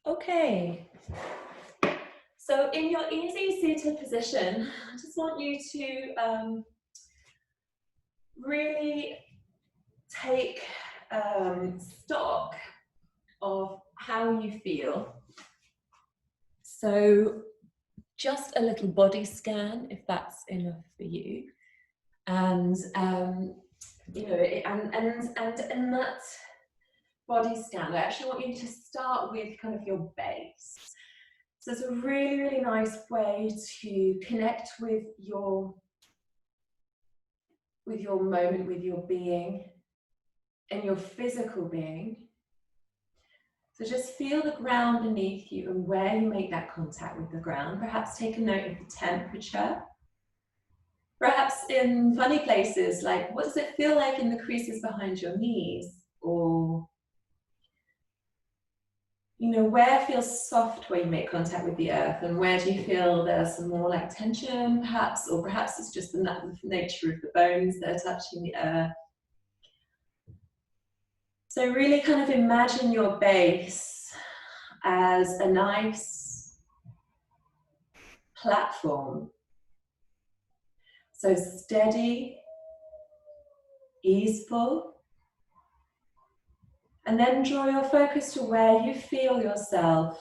Okay, so in your easy seated position, I just want you to really take stock of how you feel. So just a little body scan, if that's enough for you. And you know, and that body scan, I actually want you to start with kind of your base. So it's a really, really nice way to connect with your moment, with your being and your physical being. So just feel the ground beneath you and where you make that contact with the ground. Perhaps take a note of the temperature. Perhaps in funny places, like what does it feel like in the creases behind your knees? Or, you know, where feels soft where you make contact with the earth, and where do you feel there's some more like tension perhaps, or perhaps it's just the nature of the bones that are touching the earth. So really kind of imagine your base as a nice platform. So steady, easeful. And then draw your focus to where you feel yourself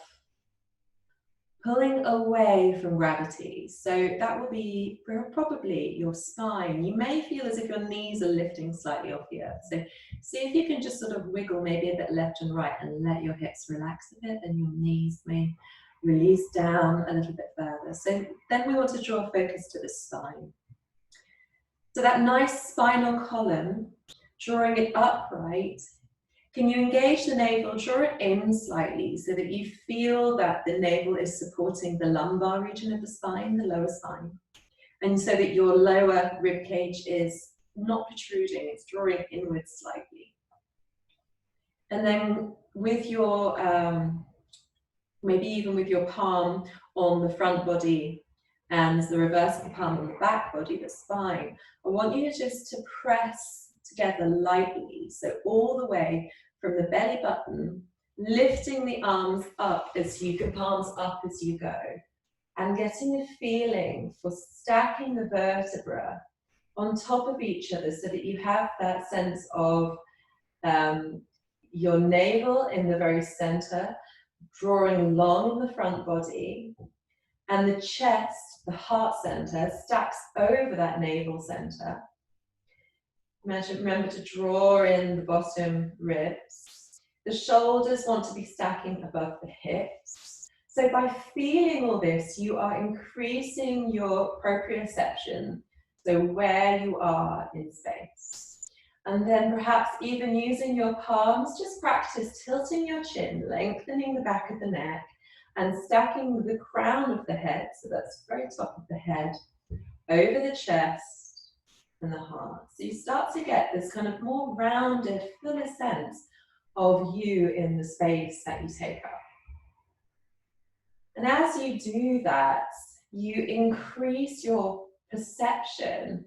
pulling away from gravity. So that will be probably your spine. You may feel as if your knees are lifting slightly off the earth. So see if you can just sort of wiggle maybe a bit left and right and let your hips relax a bit, and your knees may release down a little bit further. So then we want to draw focus to the spine. So that nice spinal column, drawing it upright. Can you engage the navel, draw it in slightly so that you feel that the navel is supporting the lumbar region of the spine, the lower spine, and so that your lower rib cage is not protruding, it's drawing inwards slightly. And then with your, maybe even with your palm on the front body and the reverse of the palm on the back body, the spine, I want you just to press together lightly, so all the way from the belly button, lifting the arms up as you go, palms up as you go, and getting a feeling for stacking the vertebra on top of each other so that you have that sense of your navel in the very center, drawing along the front body, and the chest, the heart center, stacks over that navel center. Remember to draw in the bottom ribs. The shoulders want to be stacking above the hips. So by feeling all this, you are increasing your proprioception, so where you are in space. And then perhaps even using your palms, just practice tilting your chin, lengthening the back of the neck, and stacking the crown of the head, so that's the very top of the head, over the chest and the heart. So you start to get this kind of more rounded, fuller sense of you in the space that you take up. And as you do that, you increase your perception.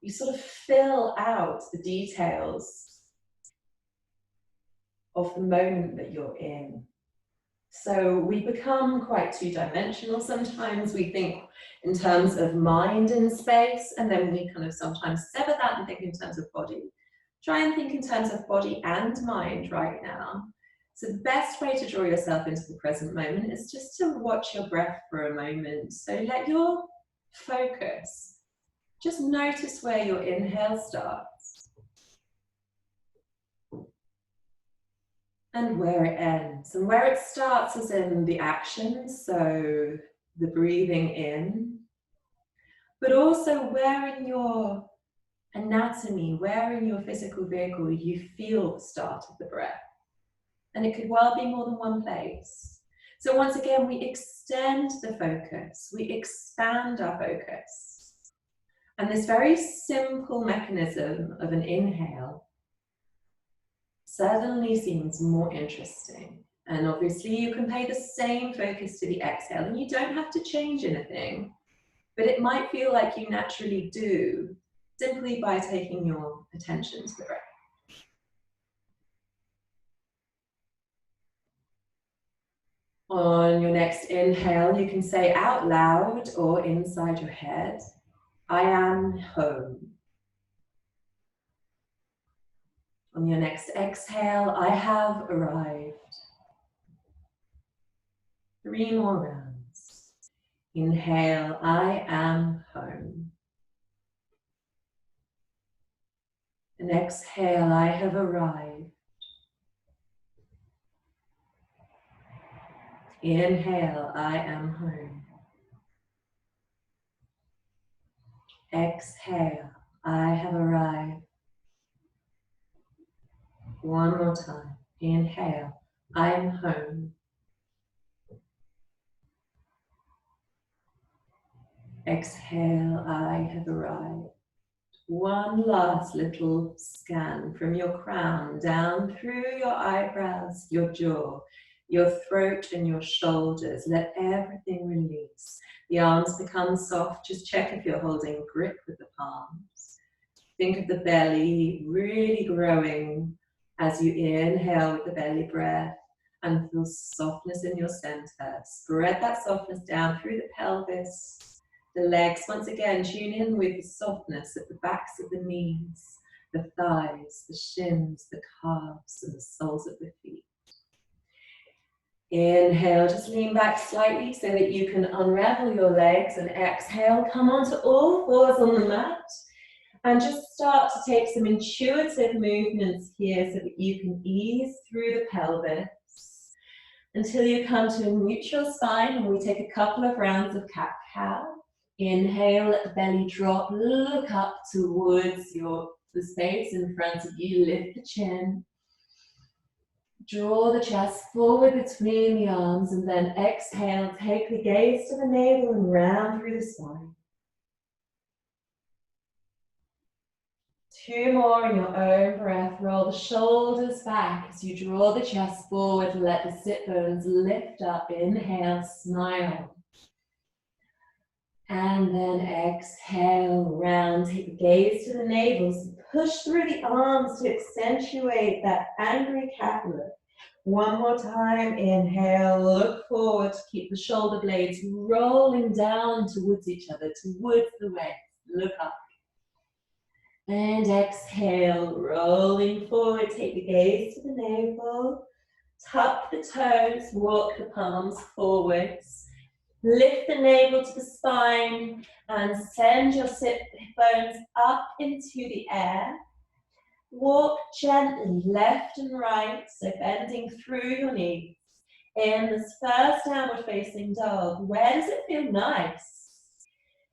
You sort of fill out the details of the moment that you're in. So we become quite two-dimensional sometimes. We think in terms of mind in space, and then we kind of sometimes sever that and think in terms of body. Try and think in terms of body and mind right now. So the best way to draw yourself into the present moment is just to watch your breath for a moment. So let your focus, just notice where your inhale starts and where it ends. And where it starts is in the action, so the breathing in, but also where in your anatomy, where in your physical vehicle you feel the start of the breath. And it could well be more than one place. So once again, we extend the focus, we expand our focus. And this very simple mechanism of an inhale suddenly seems more interesting. And obviously you can pay the same focus to the exhale, and you don't have to change anything, but it might feel like you naturally do simply by taking your attention to the breath. On your next inhale, you can say out loud or inside your head, I am home. On your next exhale, I have arrived. 3 more rounds. Inhale, I am home. And exhale, I have arrived. Inhale, I am home. Exhale, I have arrived. One more time. Inhale, I am home. Exhale, I have arrived. One last little scan from your crown down through your eyebrows, your jaw, your throat and your shoulders. Let everything release. The arms become soft. Just check if you're holding grip with the palms. Think of the belly really growing as you inhale with the belly breath and feel softness in your center. Spread that softness down through the pelvis. The legs, once again, tune in with the softness at the backs of the knees, the thighs, the shins, the calves, and the soles of the feet. Inhale, just lean back slightly so that you can unravel your legs, and exhale, come onto all fours on the mat. And just start to take some intuitive movements here so that you can ease through the pelvis until you come to a neutral spine, and we take a couple of rounds of cat-cow. Inhale, let the belly drop, look up towards the space in front of you, lift the chin. Draw the chest forward between the arms, and then exhale, take the gaze to the navel and round through the spine. 2 more in your own breath. Roll the shoulders back as you draw the chest forward. Let the sit bones lift up. Inhale, smile. And then exhale, round. Take the gaze to the navel. Push through the arms to accentuate that angry cat look. One more time. Inhale, look forward. Keep the shoulder blades rolling down towards each other, towards the waist. Look up. And exhale, rolling forward. Take the gaze to the navel. Tuck the toes, walk the palms forwards. Lift the navel to the spine and send your sit bones up into the air. Walk gently left and right, so bending through your knees. In this first downward facing dog, where does it feel nice?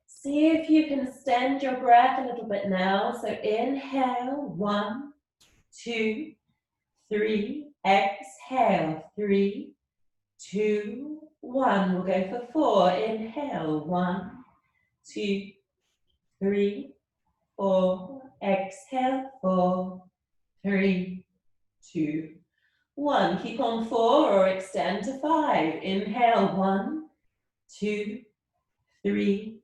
See if you can extend your breath a little bit now. So inhale, 1, 2, 3. Exhale, 3, 2, 1. We'll go for 4. Inhale, 1, 2, 3, 4. Exhale, 4, 3, 2, 1. Keep on 4 or extend to 5. Inhale, 1, 2, 3,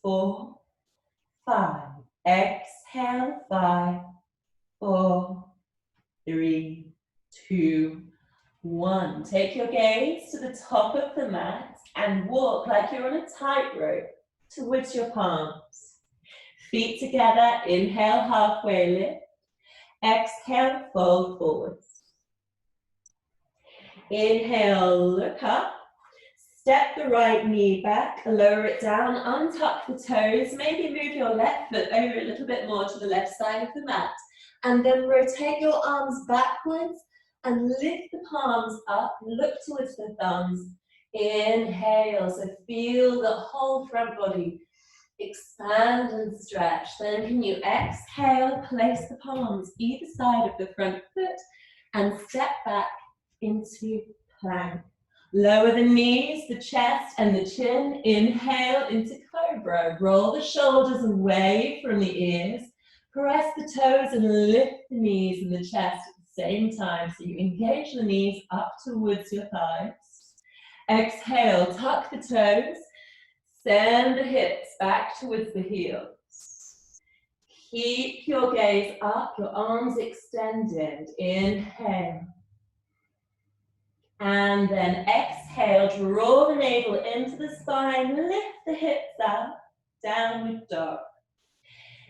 4, 5. Exhale, 5, 4, 3, 2, 1. Take your gaze to the top of the mat and walk like you're on a tightrope towards your palms. Feet together, inhale, halfway lift. Exhale, fold forwards. Inhale, look up. Step the right knee back, lower it down, untuck the toes, maybe move your left foot over a little bit more to the left side of the mat, and then rotate your arms backwards and lift the palms up, look towards the thumbs. Inhale, so feel the whole front body expand and stretch. Then can you exhale, place the palms either side of the front foot and step back into plank. Lower the knees, the chest and the chin. Inhale into cobra. Roll the shoulders away from the ears. Press the toes and lift the knees and the chest at the same time. So you engage the knees up towards your thighs. Exhale, tuck the toes. Send the hips back towards the heels. Keep your gaze up, your arms extended. Inhale. And then exhale. exhale, draw the navel into the spine, lift the hips up, downward dog.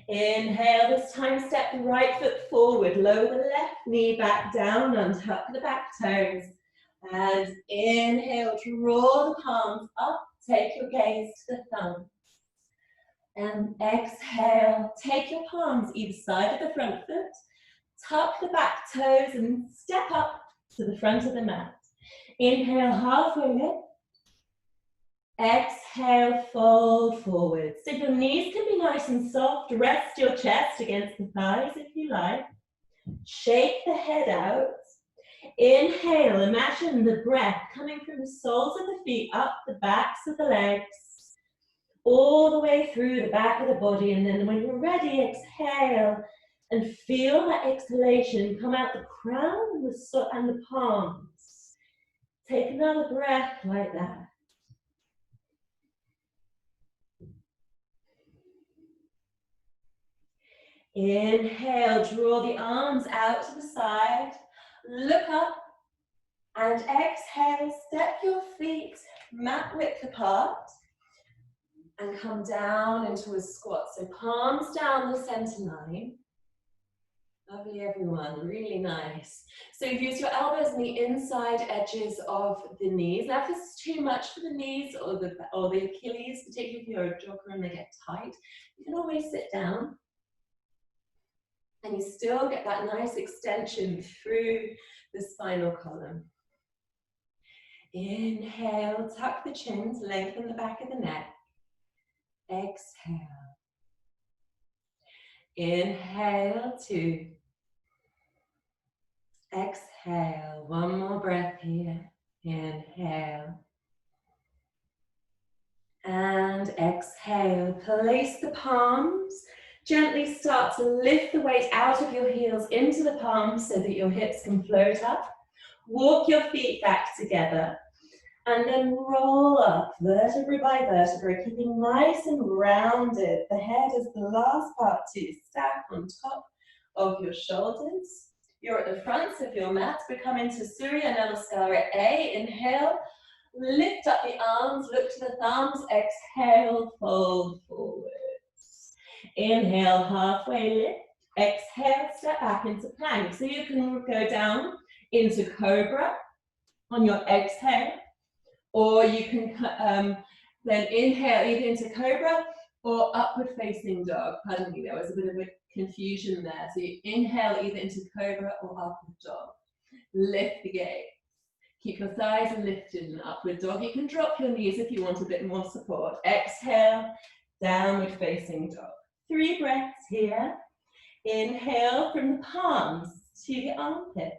Inhale, this time step the right foot forward, lower the left knee back down, untuck the back toes. And inhale, draw the palms up, take your gaze to the thumb. And exhale, take your palms either side of the front foot, tuck the back toes and step up to the front of the mat. Inhale, halfway lift. Exhale, fold forward. So your knees can be nice and soft. Rest your chest against the thighs if you like. Shake the head out. Inhale, imagine the breath coming from the soles of the feet up the backs of the legs, all the way through the back of the body. And then when you're ready, exhale and feel that exhalation come out the crown and the palms. Take another breath like that. Inhale, draw the arms out to the side, look up, and exhale, step your feet mat width apart, and come down into a squat. So palms down the center line. Lovely, everyone, really nice. So use your elbows on the inside edges of the knees. Now, if this is too much for the knees or the Achilles, particularly if you're a jogger and they get tight, you can always sit down. And you still get that nice extension through the spinal column. Inhale, tuck the chin to lengthen the back of the neck. Exhale. Inhale, 2. Exhale, one more breath here. Inhale. And exhale, place the palms. Gently start to lift the weight out of your heels into the palms so that your hips can float up. Walk your feet back together and then roll up vertebra by vertebra, keeping nice and rounded. The head is the last part to stack on top of your shoulders. You're at the front of your mat. We come into Surya Namaskara A. Inhale, lift up the arms, look to the thumbs. Exhale, fold forward. Inhale, halfway lift. Exhale, step back into plank. So you can go down into cobra on your exhale, or you can then inhale either into cobra or upward facing dog. Pardon me, there was a bit of a confusion there. So you inhale either into cobra or upward dog. Lift the gaze. Keep your thighs lifted in upward dog. You can drop your knees if you want a bit more support. Exhale, downward facing dog. 3 breaths here. Inhale from the palms to the armpits.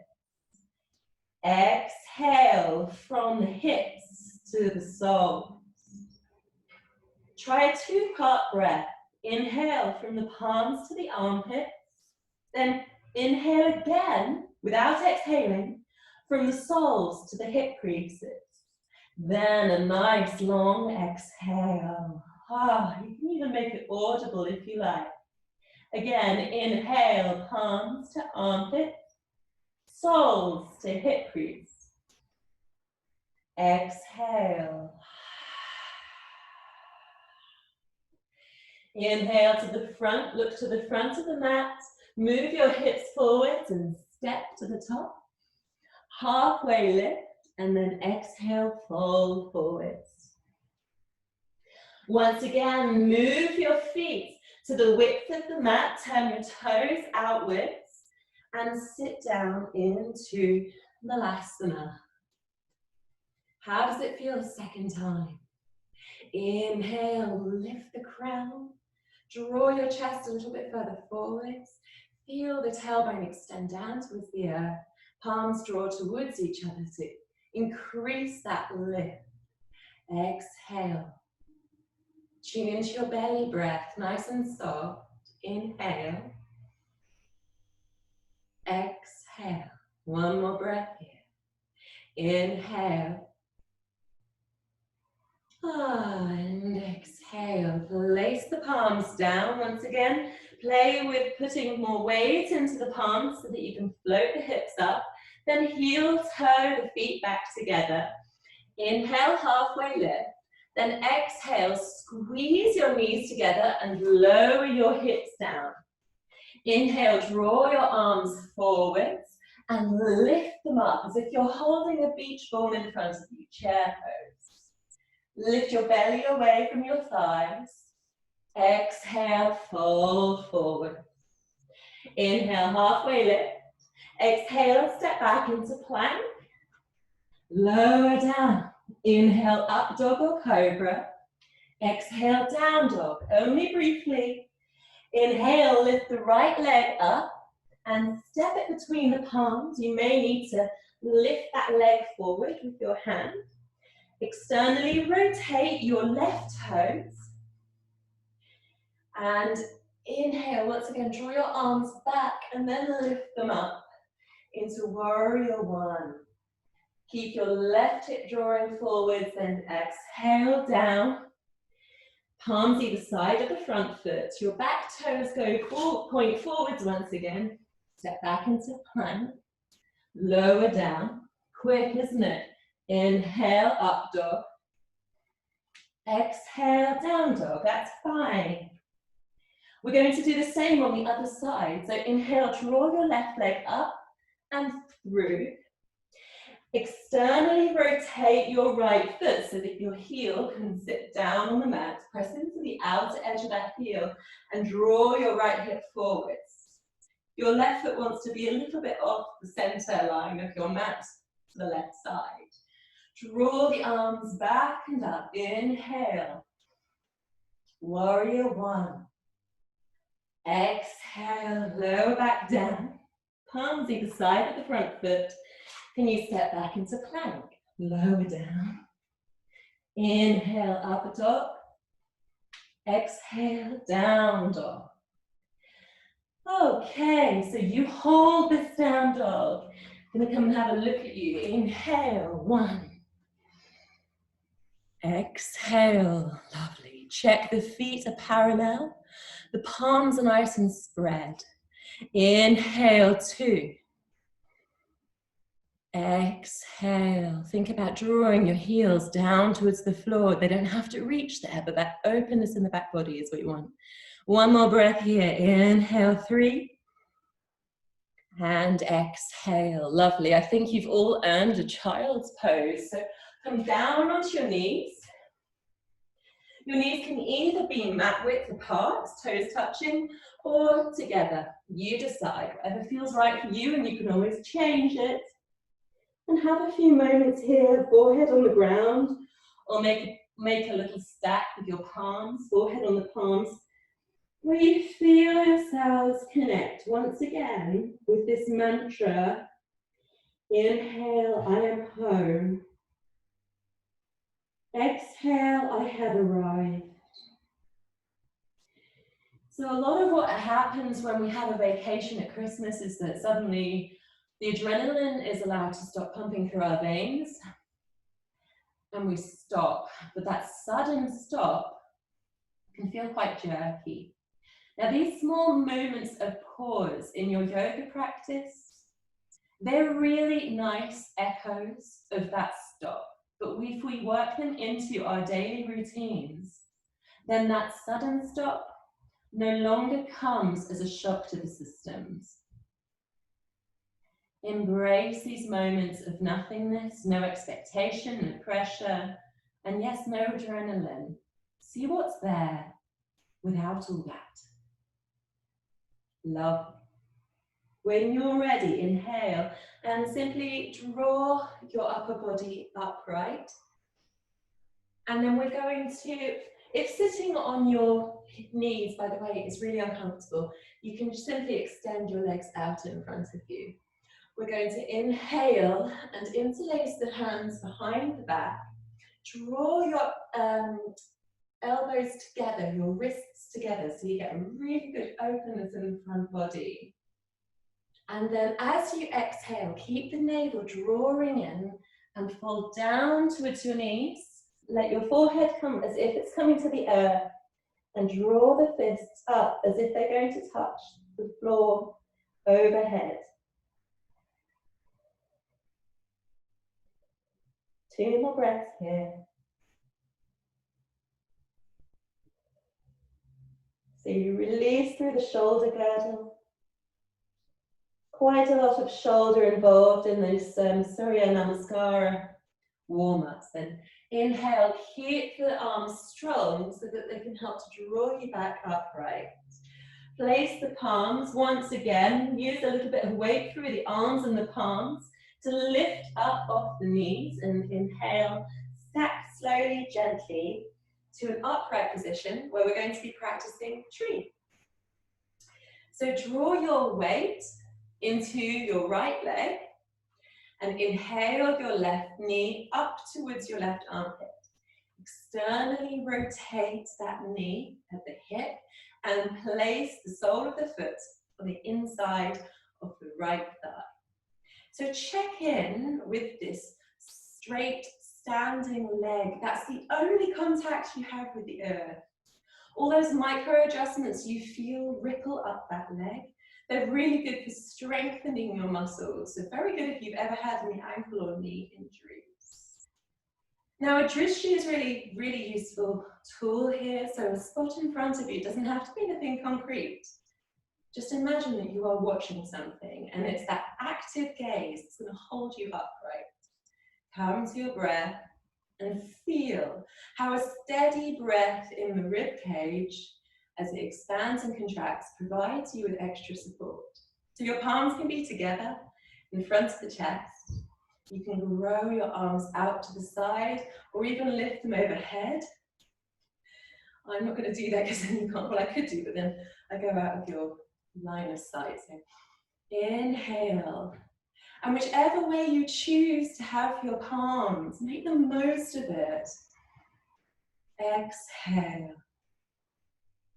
Exhale from the hips to the soles. Try a 2-part breath. Inhale from the palms to the armpits. Then inhale again without exhaling from the soles to the hip creases. Then a nice long exhale. You can even make it audible if you like. Again, inhale, palms to armpits, soles to hip crease. Exhale. Inhale to the front, look to the front of the mat, move your hips forwards and step to the top. Halfway lift, and then exhale, fold forwards. Once again, move your feet to the width of the mat, turn your toes outwards, and sit down into Malasana. How does it feel the second time? Inhale, lift the crown, draw your chest a little bit further forwards, feel the tailbone extend down towards the earth, palms draw towards each other to increase that lift. Exhale. Tune into your belly breath, nice and soft. Inhale. Exhale. One more breath here. Inhale. And exhale. Place the palms down once again. Play with putting more weight into the palms so that you can float the hips up. Then heel toe the feet back together. Inhale, halfway lift. Then exhale, squeeze your knees together and lower your hips down. Inhale, draw your arms forwards and lift them up as if you're holding a beach ball in front of you, chair pose. Lift your belly away from your thighs. Exhale, fold forward. Inhale, halfway lift. Exhale, step back into plank. Lower down. Inhale, up dog or cobra. Exhale, down dog, only briefly. Inhale, lift the right leg up and step it between the palms. You may need to lift that leg forward with your hand. Externally rotate your left toes. And inhale, once again, draw your arms back and then lift them up into warrior one. Keep your left hip drawing forwards and exhale down. Palms either side of the front foot. Your back toes point forwards once again. Step back into plank. Lower down. Quick, isn't it? Inhale, up dog. Exhale, down dog. That's fine. We're going to do the same on the other side. So inhale, draw your left leg up and through. Externally rotate your right foot so that your heel can sit down on the mat. Press into the outer edge of that heel and draw your right hip forwards. Your left foot wants to be a little bit off the center line of your mat to the left side. Draw the arms back and up. Inhale. Warrior one. Exhale, lower back down. Palms either side of the front foot. Can you step back into plank? Lower down. Inhale, up dog. Exhale, down dog. Okay, so you hold this down dog. I'm gonna come and have a look at you. Inhale, one. Exhale, lovely. Check the feet are parallel. The palms are nice and spread. Inhale, two. Exhale. Think about drawing your heels down towards the floor. They don't have to reach there, but that openness in the back body is what you want. One more breath here. Inhale, three. And exhale. Lovely. I think you've all earned a child's pose. So come down onto your knees. Your knees can either be mat width apart, toes touching, or together. You decide. Whatever feels right for you, and you can always change it. And have a few moments here, forehead on the ground, or make a little stack with your palms, forehead on the palms, where you feel yourselves connect once again with this mantra. Inhale, I am home. Exhale, I have arrived. So a lot of what happens when we have a vacation at Christmas is that suddenly the adrenaline is allowed to stop pumping through our veins and we stop. But that sudden stop can feel quite jerky. Now, these small moments of pause in your yoga practice, they're really nice echoes of that stop. But if we work them into our daily routines, then that sudden stop no longer comes as a shock to the systems. Embrace these moments of nothingness, no expectation, no pressure, and yes, no adrenaline. See what's there without all that. Love. When you're ready, inhale and simply draw your upper body upright. And then we're going to, if sitting on your knees, by the way, is really uncomfortable, you can simply extend your legs out in front of you. We're going to inhale and interlace the hands behind the back. Draw your elbows together, your wrists together, so you get a really good openness in the front body. And then as you exhale, keep the navel drawing in and fall down towards your knees. Let your forehead come as if it's coming to the earth, and draw the fists up as if they're going to touch the floor overhead. 2 more breaths here. So you release through the shoulder girdle. Quite a lot of shoulder involved in those Surya Namaskara warm-ups. Then inhale, keep the arms strong so that they can help to draw you back upright. Place the palms once again. Use a little bit of weight through the arms and the palms to lift up off the knees, and inhale, stack slowly, gently to an upright position where we're going to be practicing tree. So draw your weight into your right leg and inhale your left knee up towards your left armpit. Externally rotate that knee at the hip and place the sole of the foot on the inside of the right thigh. So check in with this straight standing leg. That's the only contact you have with the earth. All those micro adjustments you feel ripple up that leg. They're really good for strengthening your muscles. So very good if you've ever had any ankle or knee injuries. Now a drishti is really useful tool here. So a spot in front of you doesn't have to be anything concrete. Just imagine that you are watching something and it's that active gaze that's going to hold you upright. Come to your breath and feel how a steady breath in the rib cage as it expands and contracts provides you with extra support. So your palms can be together in front of the chest. You can grow your arms out to the side or even lift them overhead. I'm not going to do that because then you can't, well I could do, but then I go out of your line of sight. So inhale. And whichever way you choose to have your palms, make the most of it. Exhale.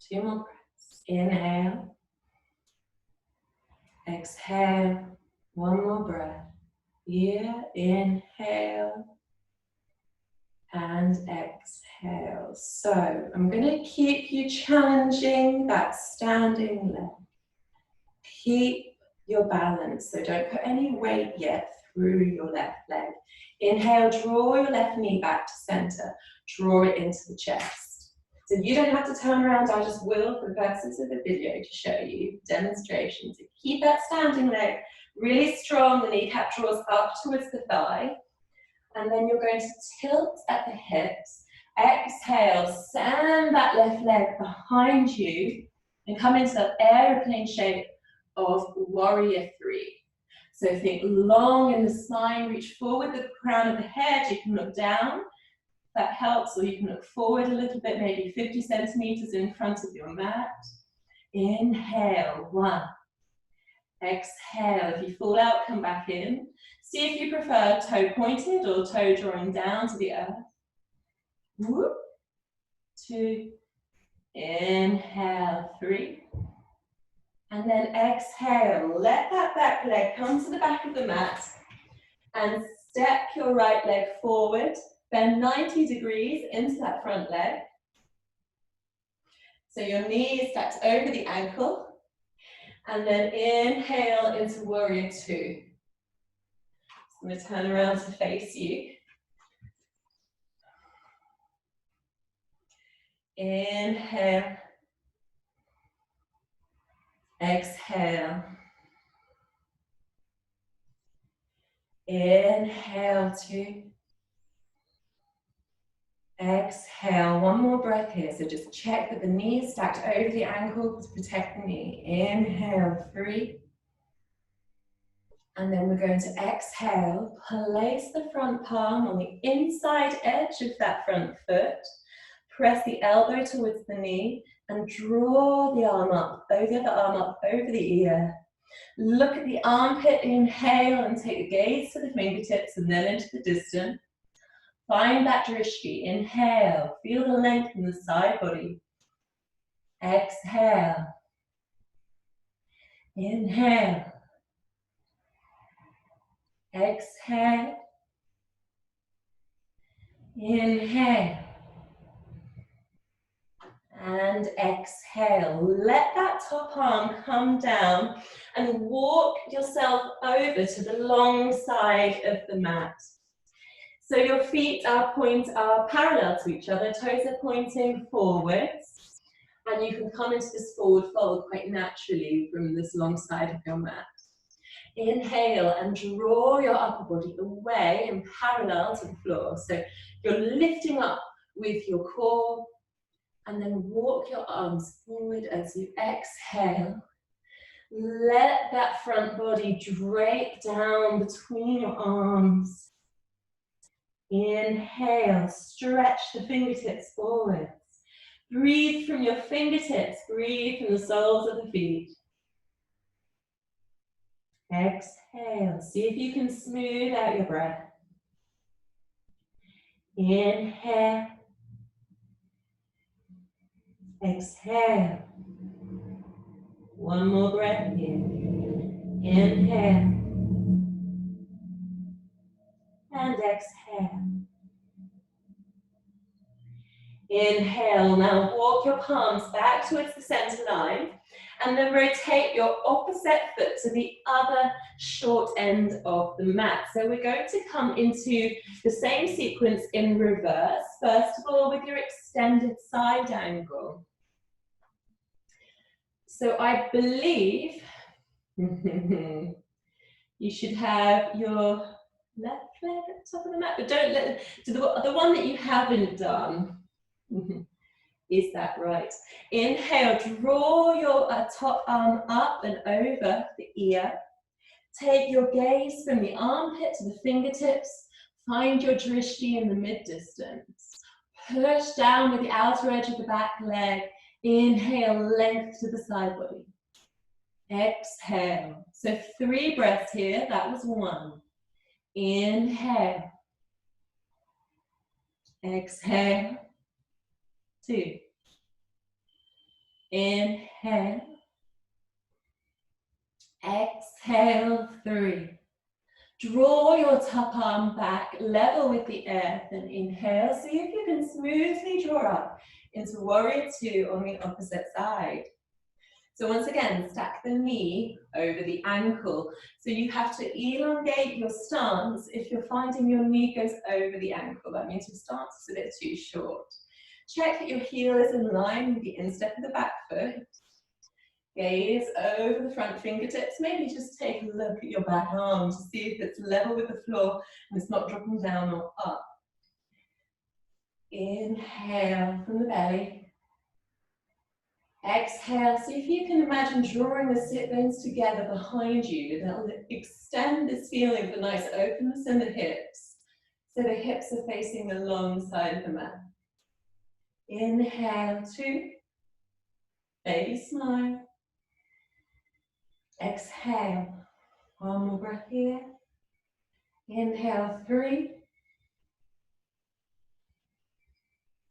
2 more breaths. Inhale. Exhale. 1 more breath. Here, inhale. And exhale. So I'm going to keep you challenging that standing leg. Keep your balance, so don't put any weight yet through your left leg. Inhale, draw your left knee back to center. Draw it into the chest. So you don't have to turn around, I just will for the purposes of the video to show you demonstration. So keep that standing leg really strong, the kneecap draws up towards the thigh. And then you're going to tilt at the hips. Exhale, send that left leg behind you and come into that aeroplane shape of warrior 3. So think long in the spine, reach forward the crown of the head, you can look down, that helps, or you can look forward a little bit, maybe 50 centimeters in front of your mat. Inhale, 1. Exhale, if you fall out, come back in. See if you prefer toe pointed or toe drawing down to the earth. Whoop. 2. Inhale, 3. And then exhale, let that back leg come to the back of the mat and step your right leg forward, bend 90 degrees into that front leg. So your knee is stacked over the ankle, and then inhale into warrior 2. So I'm going to turn around to face you. Inhale. Exhale. Inhale, 2. Exhale, 1 more breath here. So just check that the knee is stacked over the ankle to protect the knee. Inhale, 3. And then we're going to exhale. Place the front palm on the inside edge of that front foot. Press the elbow towards the knee and draw the arm up, the other arm up over the ear. Look at the armpit, inhale and take the gaze to the fingertips and then into the distance. Find that drishti, inhale, feel the length in the side body. Exhale. Inhale. Exhale. Inhale. And exhale. Let that top arm come down and walk yourself over to the long side of the mat. So your feet are parallel to each other, toes are pointing forwards, and you can come into this forward fold quite naturally from this long side of your mat. Inhale and draw your upper body away and parallel to the floor. So you're lifting up with your core, and then walk your arms forward as you exhale. Let that front body drape down between your arms. Inhale, stretch the fingertips forwards. Breathe from your fingertips, breathe from the soles of the feet. Exhale, see if you can smooth out your breath. Inhale. Exhale. One more breath here. Inhale. And exhale. Inhale, now walk your palms back towards the center line and then rotate your opposite foot to the other short end of the mat. So we're going to come into the same sequence in reverse. First of all, with your extended side angle. So I believe you should have your left leg at the top of the mat, but don't let the one that you haven't done. Is that right? Inhale, draw your top arm up and over the ear. Take your gaze from the armpit to the fingertips. Find your drishti in the mid-distance. Push down with the outer edge of the back leg. Inhale, length to the side body. Exhale. So 3 breaths here. That was 1. Inhale. Exhale. 2. Inhale. Exhale. 3. Draw your top arm back, level with the earth, and inhale. See if you can smoothly draw up into warrior 2 on the opposite side. So once again, stack the knee over the ankle. So you have to elongate your stance if you're finding your knee goes over the ankle. That means your stance is a bit too short. Check that your heel is in line with the instep of the back foot. Gaze over the front fingertips. Maybe just take a look at your back arm to see if it's level with the floor and it's not dropping down or up. Inhale from the belly. Exhale, see if you can imagine drawing the sit bones together behind you. That'll extend this feeling of a nice openness in the hips. So the hips are facing the long side of the mat. Inhale, 2. Baby smile. Exhale. 1 more breath here. Inhale, 3.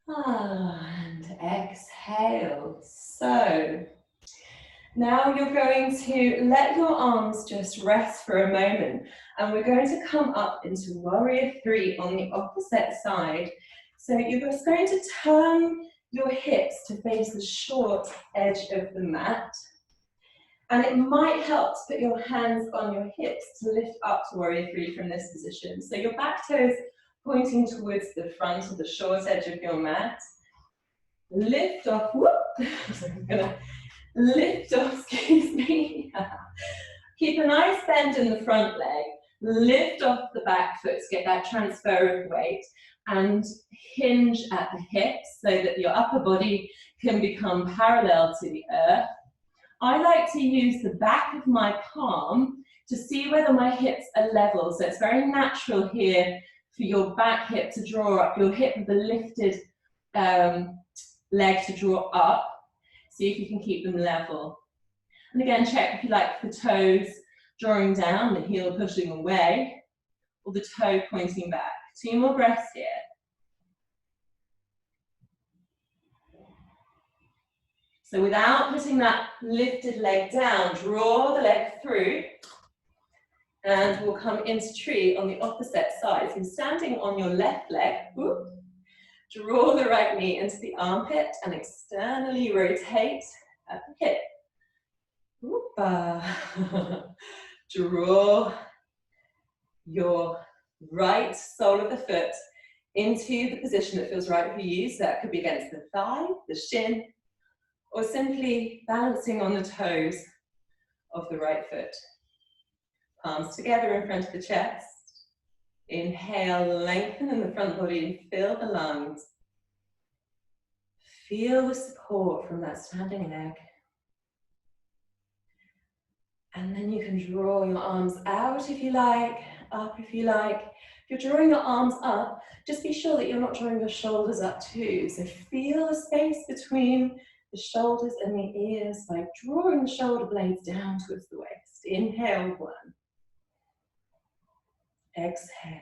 And exhale. So now you're going to let your arms just rest for a moment, and we're going to come up into warrior 3 on the opposite side. So you're just going to turn your hips to face the short edge of the mat, and it might help to put your hands on your hips to lift up to warrior 3 from this position. So your back toes pointing towards the front of the short edge of your mat. Lift off, whoop. I'm gonna lift off, excuse me. Keep a nice bend in the front leg. Lift off the back foot to get that transfer of weight, and hinge at the hips so that your upper body can become parallel to the earth. I like to use the back of my palm to see whether my hips are level. So it's very natural here for your back hip to draw up, your hip with the lifted leg to draw up. See if you can keep them level. And again, check if you like the toes drawing down, the heel pushing away, or the toe pointing back. 2 more breaths here. So without putting that lifted leg down, draw the leg through, and we'll come into tree on the opposite side. So you're standing on your left leg, whoop, draw the right knee into the armpit and externally rotate at the hip. Whoop, draw your right sole of the foot into the position that feels right for you. So that could be against the thigh, the shin, or simply balancing on the toes of the right foot. Palms together in front of the chest. Inhale, lengthen in the front body and fill the lungs. Feel the support from that standing leg. And then you can draw your arms out if you like, up if you like. If you're drawing your arms up, just be sure that you're not drawing your shoulders up too. So feel the space between the shoulders and the ears by drawing the shoulder blades down towards the waist. Inhale, 1. Exhale.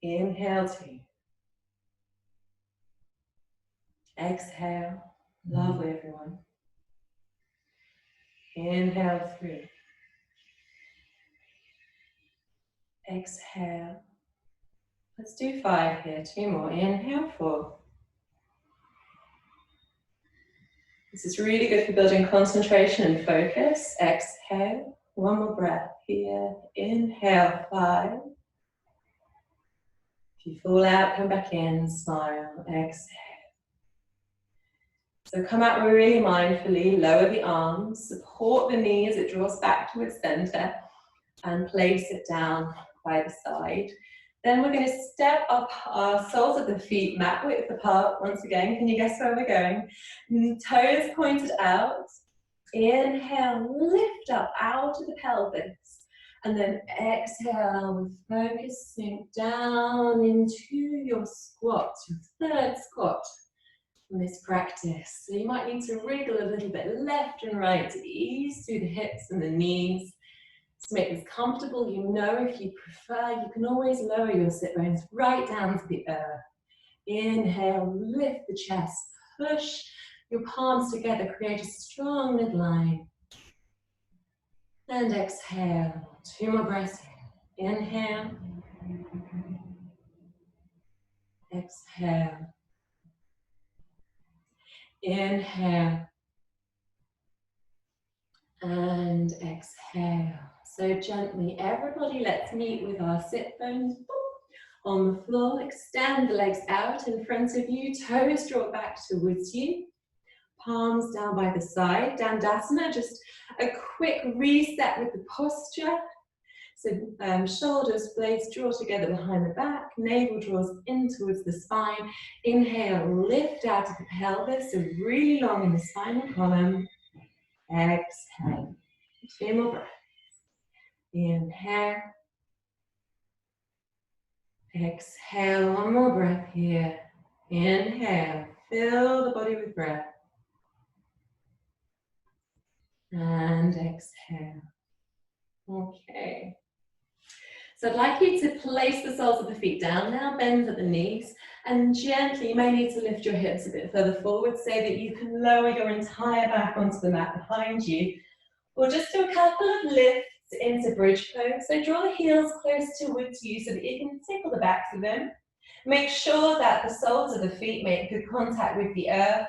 Inhale, 2. Exhale. Lovely, everyone. Inhale, 3. Exhale. Let's do 5 here. 2 more. Inhale, 4. This is really good for building concentration and focus. Exhale. 1 more breath here. Inhale, 5. If you fall out, come back in, smile, exhale. So come out really mindfully, lower the arms, support the knee as it draws back towards center, and place it down by the side. Then we're going to step up our soles of the feet mat width apart once again. Can you guess where we're going? Toes pointed out. Inhale, lift up out of the pelvis. And then exhale with focus, sink down into your squat, your third squat in this practice. So you might need to wriggle a little bit left and right to ease through the hips and the knees. To make this comfortable, you know, if you prefer, you can always lower your sit bones right down to the earth. Inhale, lift the chest, push your palms together, create a strong midline. And exhale, 2 more breaths here. Inhale. Exhale. Inhale. And exhale. So gently, everybody, let's meet with our sit bones on the floor. Extend the legs out in front of you, toes draw back towards you. Palms down by the side. Dandasana, just a quick reset with the posture. So shoulders, blades draw together behind the back, navel draws in towards the spine. Inhale, lift out of the pelvis, so really long in the spinal column. Exhale. 2 more breaths. Inhale. Exhale, 1 more breath here. Inhale, fill the body with breath. And exhale. Okay. So I'd like you to place the soles of the feet down now, bend at the knees, and gently, you may need to lift your hips a bit further forward so that you can lower your entire back onto the mat behind you. Or just do a couple of lifts into bridge pose. So draw the heels close towards you so that you can tickle the backs of them. Make sure that the soles of the feet make good contact with the earth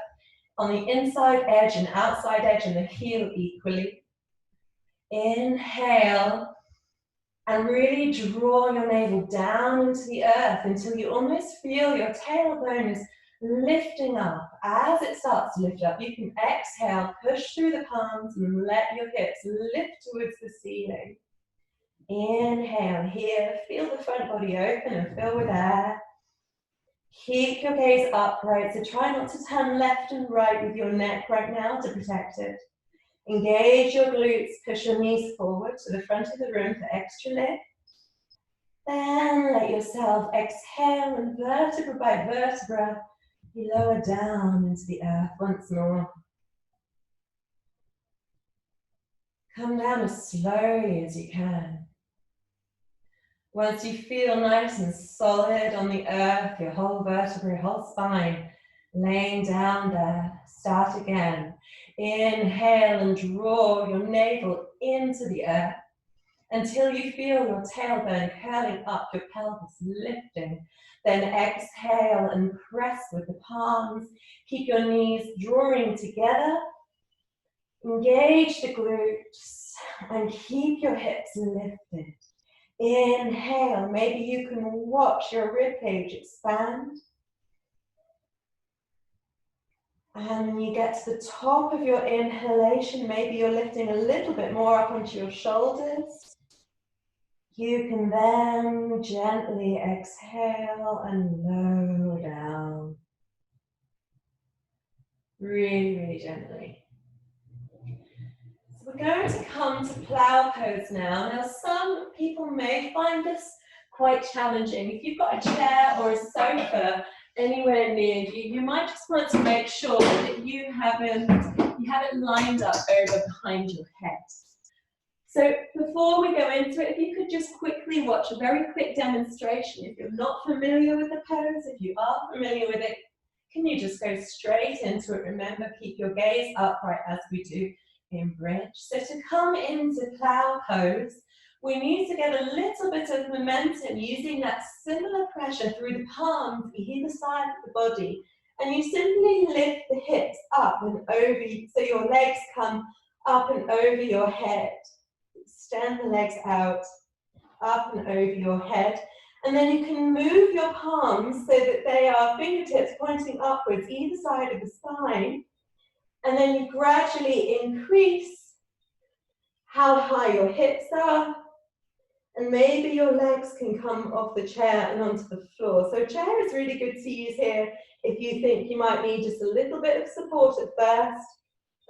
on the inside edge and outside edge and the heel equally. Inhale, and really draw your navel down into the earth until you almost feel your tailbone is lifting up. As it starts to lift up, you can exhale, push through the palms and let your hips lift towards the ceiling. Inhale here, feel the front body open and fill with air. Keep your gaze upright, so try not to turn left and right with your neck right now to protect it. Engage your glutes, push your knees forward to the front of the room for extra lift. Then let yourself exhale and vertebra by vertebra, you lower down into the earth once more. Come down as slowly as you can. Once you feel nice and solid on the earth, your whole vertebrae, whole spine, laying down there, start again. Inhale and draw your navel into the earth until you feel your tailbone curling up, your pelvis lifting. Then exhale and press with the palms. Keep your knees drawing together. Engage the glutes and keep your hips lifted. Inhale, maybe you can watch your ribcage expand. And when you get to the top of your inhalation, maybe you're lifting a little bit more up onto your shoulders. You can then gently exhale and lower down. Really, really gently. So we're going to come to plow pose now. Now, some people may find this quite challenging. If you've got a chair or a sofa anywhere near you, you might just want to make sure that you haven't lined up over behind your head. So before we go into it, if you could just quickly watch a very quick demonstration. If you're not familiar with the pose, if you are familiar with it, can you just go straight into it? Remember, keep your gaze upright as we do in bridge. So to come into plow pose, we need to get a little bit of momentum using that similar pressure through the palms either side of the body. And you simply lift the hips up and over, so your legs come up and over your head. Extend the legs out, up and over your head. And then you can move your palms so that they are fingertips pointing upwards either side of the spine. And then you gradually increase how high your hips are. And maybe your legs can come off the chair and onto the floor. So chair is really good to use here if you think you might need just a little bit of support at first.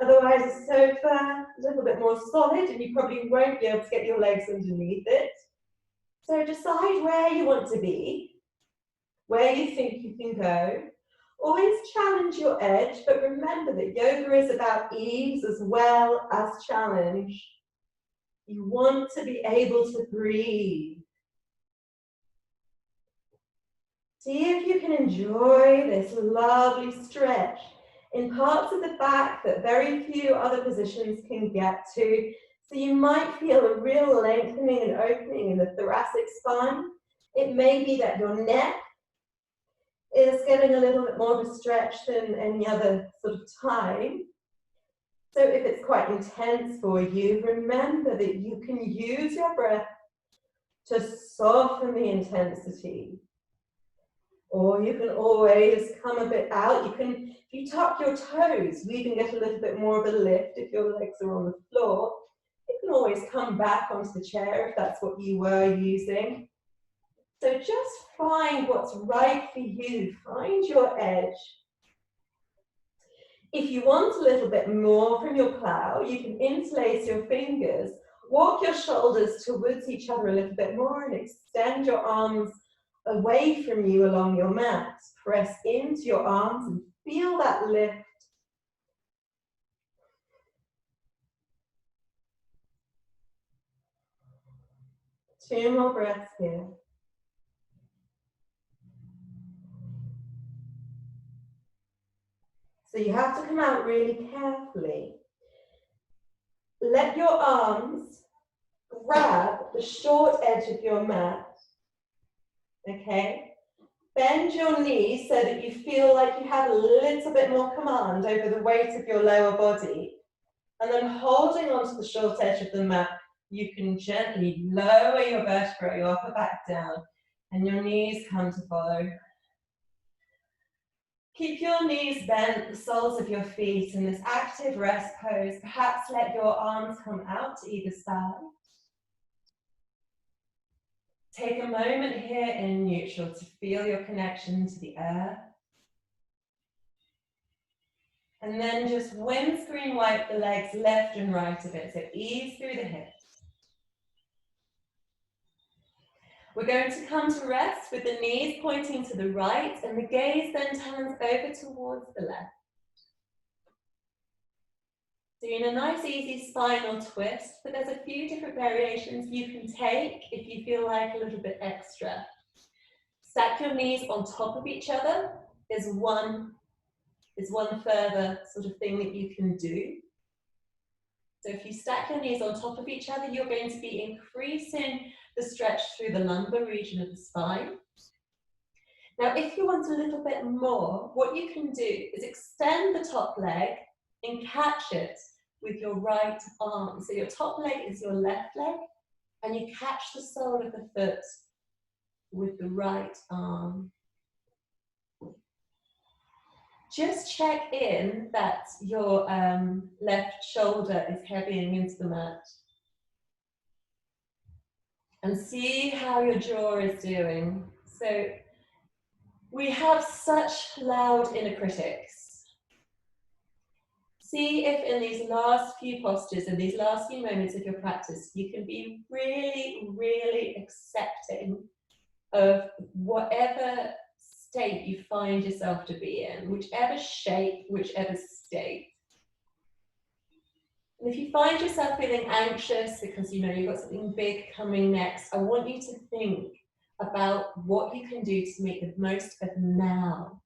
Otherwise, a sofa, a little bit more solid, and you probably won't be able to get your legs underneath it. So decide where you want to be, where you think you can go. Always challenge your edge, but remember that yoga is about ease as well as challenge. You want to be able to breathe. See if you can enjoy this lovely stretch in parts of the back that very few other positions can get to. So you might feel a real lengthening and opening in the thoracic spine. It may be that your neck is getting a little bit more of a stretch than any other sort of time. So if it's quite intense for you, remember that you can use your breath to soften the intensity. Or you can always come a bit out. If you tuck your toes, you can get a little bit more of a lift if your legs are on the floor. You can always come back onto the chair if that's what you were using. So just find what's right for you. Find your edge. If you want a little bit more from your plow, you can interlace your fingers, walk your shoulders towards each other a little bit more and extend your arms away from you along your mat. Press into your arms and feel that lift. Two more breaths here. So you have to come out really carefully. Let your arms grab the short edge of your mat. Okay? Bend your knees so that you feel like you have a little bit more command over the weight of your lower body. And then holding onto the short edge of the mat, you can gently lower your vertebrae, your upper back down, and your knees come to follow. Keep your knees bent, the soles of your feet in this active rest pose. Perhaps let your arms come out to either side. Take a moment here in neutral to feel your connection to the earth. And then just windscreen wipe the legs left and right a bit, so ease through the hips. We're going to come to rest with the knees pointing to the right and the gaze then turns over towards the left. Doing a nice easy spinal twist, but there's a few different variations you can take if you feel like a little bit extra. Stack your knees on top of each other is one further sort of thing that you can do. So if you stack your knees on top of each other, you're going to be increasing the stretch through the lumbar region of the spine. Now, if you want a little bit more, what you can do is extend the top leg and catch it with your right arm. So your top leg is your left leg, And you catch the sole of the foot with the right arm. Just check in that your left shoulder is heavying into the mat. And see how your jaw is doing. So we have such loud inner critics. See if in these last few postures and these last few moments of your practice, you can be really, really accepting of whatever state you find yourself to be in, whichever shape, whichever state. And if you find yourself feeling anxious because you know you've got something big coming next, I want you to think about what you can do to make the most of now.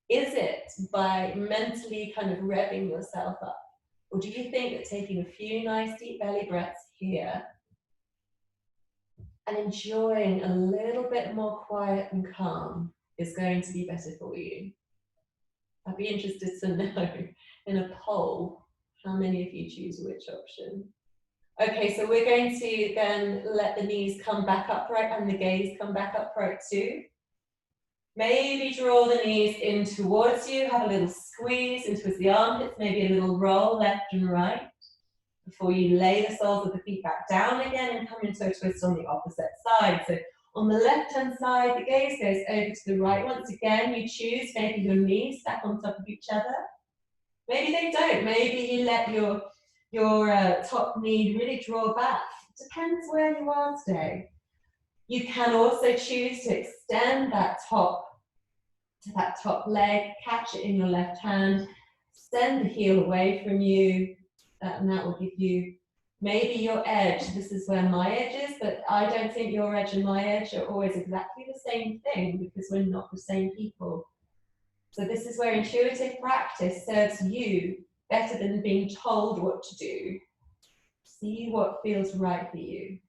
Is it by mentally kind of revving yourself up? Or do you think that taking a few nice deep belly breaths here and enjoying a little bit more quiet and calm is going to be better for you? I'd be interested to know in a poll how many of you choose which option. Okay, so we're going to then let the knees come back upright and the gaze come back upright too. Maybe draw the knees in towards you, have a little squeeze in towards the armpits, maybe a little roll left and right before you lay the soles of the feet back down again and come into a twist on the opposite side. So on the left-hand side, the gaze goes over to the right. Once again, you choose maybe your knees stack on top of each other. Maybe they don't. Maybe you let your top knee really draw back. It depends where you are today. You can also choose to extend that top leg, catch it in your left hand, send the heel away from you, and that will give you maybe your edge. This is where my edge is, but I don't think your edge and my edge are always exactly the same thing because we're not the same people. So this is where intuitive practice serves you better than being told what to do. See what feels right for you.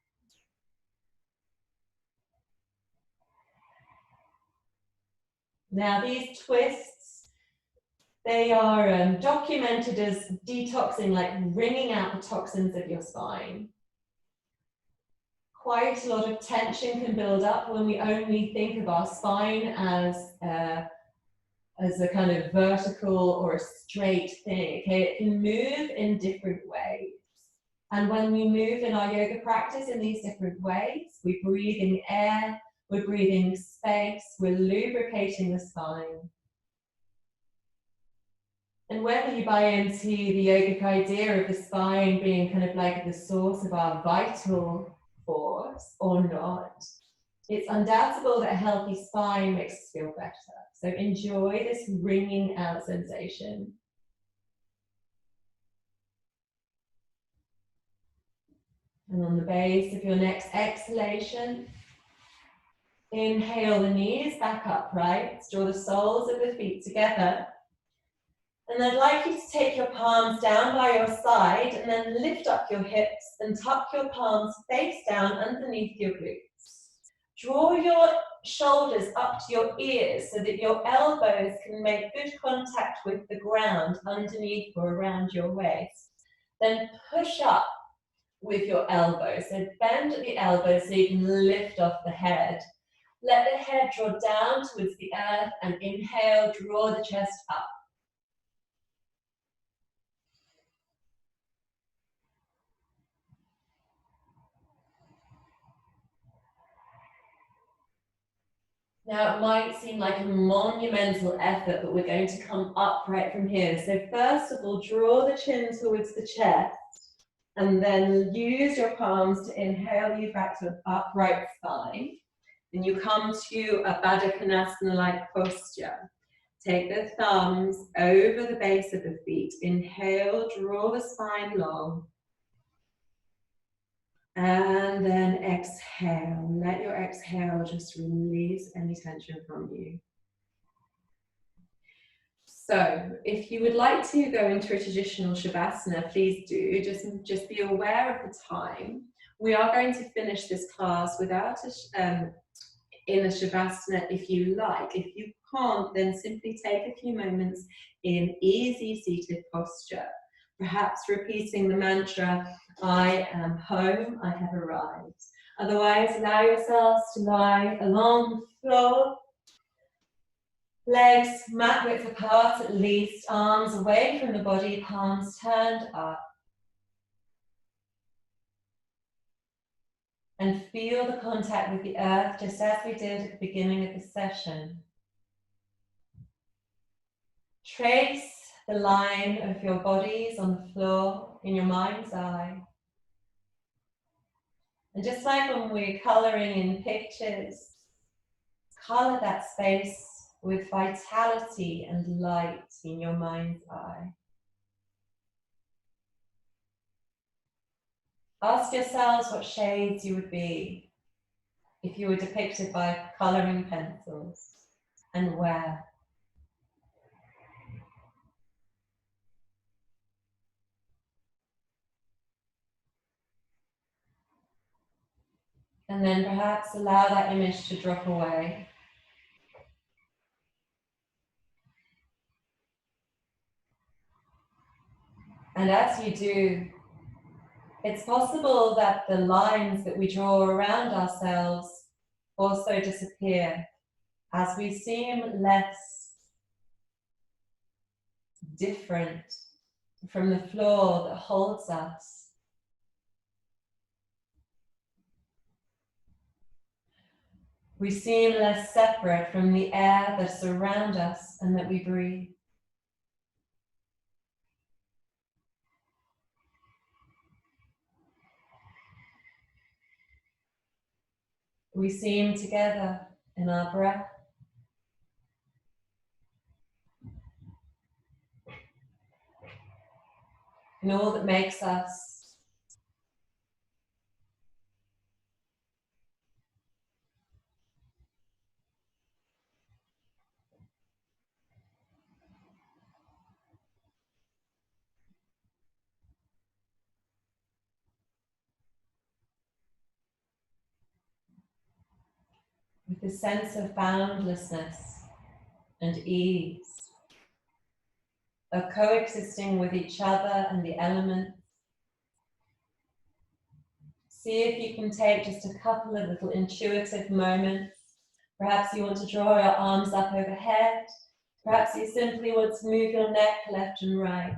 Now these twists, they are documented as detoxing, like wringing out the toxins of your spine. Quite a lot of tension can build up when we only think of our spine as a kind of vertical or a straight thing. Okay, it can move in different ways. And when we move in our yoga practice in these different ways, we're breathing air, we're breathing space, we're lubricating the spine. And whether you buy into the yogic idea of the spine being kind of like the source of our vital force or not, it's undoubtable that a healthy spine makes us feel better. So enjoy this wringing out sensation. And on the base of your next exhalation, inhale the knees back upright. Draw the soles of the feet together. And I'd like you to take your palms down by your side and then lift up your hips and tuck your palms face down underneath your glutes. Draw your shoulders up to your ears so that your elbows can make good contact with the ground underneath or around your waist. Then push up with your elbows. So bend at the elbows so you can lift off the head. Let the head draw down towards the earth and inhale, draw the chest up. Now, it might seem like a monumental effort, but we're going to come upright from here. So first of all, draw the chin towards the chest, and then use your palms to inhale you back to an upright spine. And you come to a Baddha Konasana-like posture. Take the thumbs over the base of the feet. Inhale, draw the spine long. And then exhale. Let your exhale just release any tension from you. So if you would like to go into a traditional Shavasana, please do. Just be aware of the time. We are going to finish this class without in a Shavasana if you like. If you can't, then simply take a few moments in easy seated posture. Perhaps repeating the mantra, I am home, I have arrived. Otherwise, allow yourselves to lie along the floor, legs mat width apart at least, arms away from the body, palms turned up. And feel the contact with the earth just as we did at the beginning of the session. Trace the line of your bodies on the floor in your mind's eye. And just like when we're colouring in pictures, colour that space with vitality and light in your mind's eye. Ask yourselves what shades you would be if you were depicted by colouring pencils, and where. And then perhaps allow that image to drop away. And as you do, it's possible that the lines that we draw around ourselves also disappear as we seem less different from the floor that holds us. We seem less separate from the air that surrounds us and that we breathe. We seem together in our breath. In all that makes us. With the sense of boundlessness and ease, of coexisting with each other and the elements. See if you can take just a couple of little intuitive moments. Perhaps you want to draw your arms up overhead. Perhaps you simply want to move your neck left and right.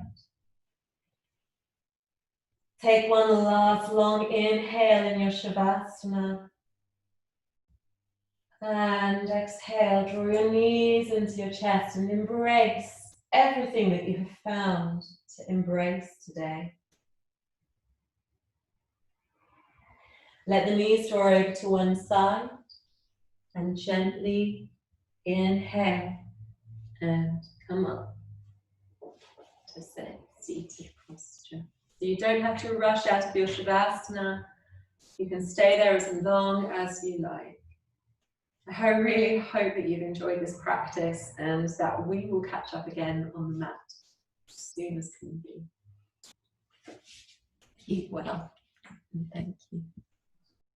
Take one last long inhale in your Shavasana. And exhale, draw your knees into your chest and embrace everything that you have found to embrace today. Let the knees draw over to one side and gently inhale and come up to seated posture. So you don't have to rush out of your Shavasana. You can stay there as long as you like. I really hope that you've enjoyed this practice and that we will catch up again on the mat as soon as can be. Keep well and thank you.